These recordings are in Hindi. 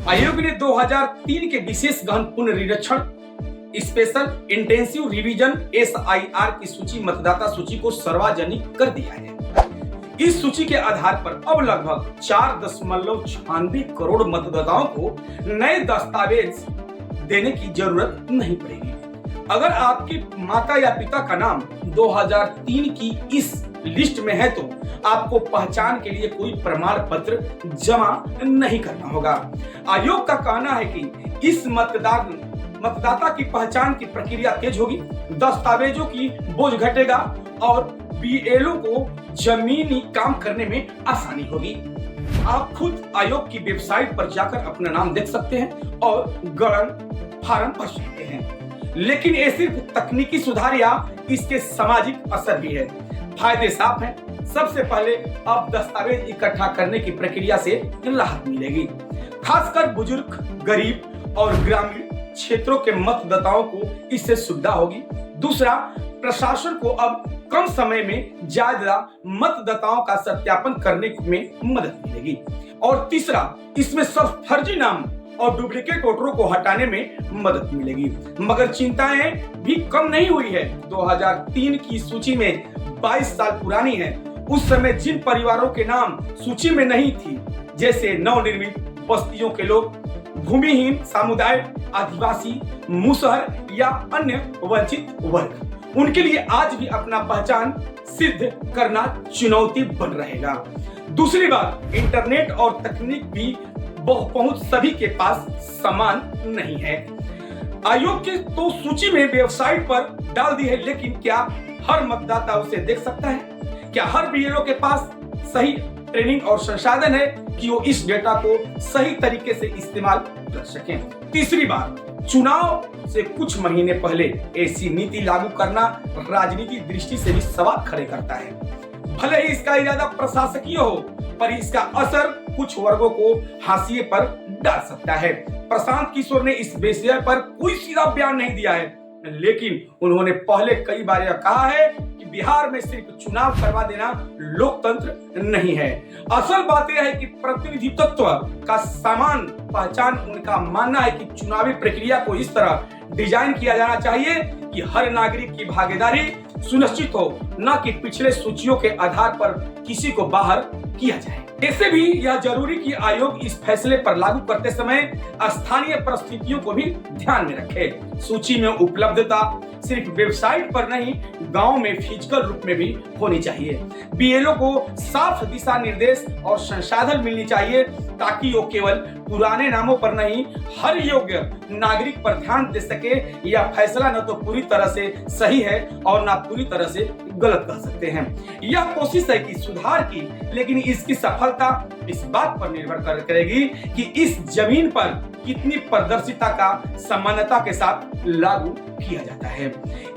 आयोग ने 2003 के विशेष गहन पुनर्निरीक्षण स्पेशल इंटेंसिव रिवीजन SIR की सूची मतदाता सूची को सार्वजनिक कर दिया है। इस सूची के आधार पर अब लगभग 4.96 करोड़ मतदाताओं को नए दस्तावेज देने की जरूरत नहीं पड़ेगी। अगर आपकी माता या पिता का नाम 2003 की इस लिस्ट में है तो आपको पहचान के लिए कोई प्रमाण पत्र जमा नहीं करना होगा। आयोग का कहना है कि इस मतदाता की पहचान की प्रक्रिया तेज होगी, दस्तावेजों की बोझ घटेगा और BLO को जमीनी काम करने में आसानी होगी। आप खुद आयोग की वेबसाइट पर जाकर अपना नाम देख सकते हैं और गणन फार्म भर सकते हैं, लेकिन ये सिर्फ तकनीकी सुधार या इसके सामाजिक असर भी है। फायदे साफ हैं। सबसे पहले अब दस्तावेज इकट्ठा करने की प्रक्रिया से राहत मिलेगी, खासकर बुजुर्ग, गरीब और ग्रामीण क्षेत्रों के मतदाताओं को इससे सुविधा होगी। दूसरा, प्रशासन को अब कम समय में ज्यादा मतदाताओं का सत्यापन करने में मदद मिलेगी। और तीसरा, इसमें सब फर्जी नाम और डुप्लीकेट वोटरों को हटाने में मदद मिलेगी। मगर चिंताएं भी कम नहीं हुई है। 2003 की सूची में 22 साल पुरानी है। उस समय जिन परिवारों के नाम सूची में नहीं थी, जैसे नवनिर्मित बस्तियों के लोग, भूमिहीन समुदाय, आदिवासी, मुसहर या अन्य वंचित वर्ग, उनके लिए आज भी अपना पहचान सिद्ध करना चुनौती बन रहेगा। दूसरी बात, इंटरनेट और तकनीक भी पहुंच सभी के पास समान नहीं है। आयोग की तो सूची में वेबसाइट पर डाल दी है, लेकिन क्या हर मतदाता उसे देख सकता है? क्या हर BLO के पास सही ट्रेनिंग और संसाधन है कि वो इस डेटा को सही तरीके से इस्तेमाल कर सकें? तीसरी बात, चुनाव से कुछ महीने पहले ऐसी नीति लागू करना राजनीतिक दृष्टि से भी सवाल खड़े करता है। भले ही इसका इरादा प्रशासकीय हो, पर इसका असर कुछ वर्गों को हाशिए पर डाल सकता है। प्रशांत किशोर ने इस विषय पर कोई सीधा बयान नहीं दिया है, लेकिन उन्होंने पहले कई बार यह कहा है कि बिहार में सिर्फ चुनाव करवा देना लोकतंत्र नहीं है। असल बात यह है कि प्रतिनिधित्व का समान पहचान। उनका मानना है कि चुनावी प्रक्रिया को इस तरह डिजाइन किया जाना चाहिए कि हर नागरिक की भागीदारी सुनिश्चित हो, न कि पिछले सूचियों के आधार पर किसी को बाहर किया जाए। ऐसे भी यह जरूरी कि आयोग इस फैसले पर लागू करते समय स्थानीय परिस्थितियों को भी ध्यान में रखे। सूची में उपलब्धता सिर्फ वेबसाइट पर नहीं, गांव में फिजिकल रूप में भी होनी चाहिए। BLO को साफ दिशा निर्देश और संसाधन मिलनी चाहिए, ताकि वो केवल पुराने नामों पर नहीं, हर योग्य नागरिक पर ध्यान दे सके। यह फैसला न तो पूरी तरह से सही है और न पूरी तरह से गलत कह सकते हैं। यह कोशिश है कि सुधार की, लेकिन इसकी सफलता इस बात पर निर्भर करेगी कि इस जमीन पर कितनी पारदर्शिता का समानता के साथ लागू किया जाता है।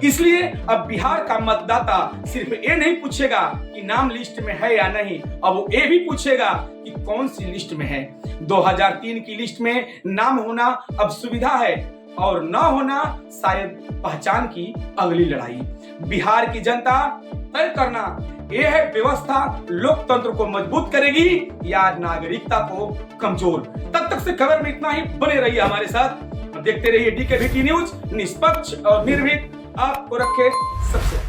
इसलिए अब बिहार का मतदाता सिर्फ ये नहीं पूछेगा कि नाम लिस्ट में है या नहीं, अब वो ये भी पूछेगा कि कौन सी लिस्ट में है। 2003 की लिस्ट में नाम होना अब सुविधा है और न होना शायद पहचान की अगली लड़ाई। बिहार की जनता तय करना यह है, व्यवस्था लोकतंत्र को मजबूत करेगी या नागरिकता को कमजोर। तब तक से खबर में इतना ही। बने रहिए हमारे साथ, देखते रहिए DKVT न्यूज, निष्पक्ष और निर्भीक, आपको रखे सबसे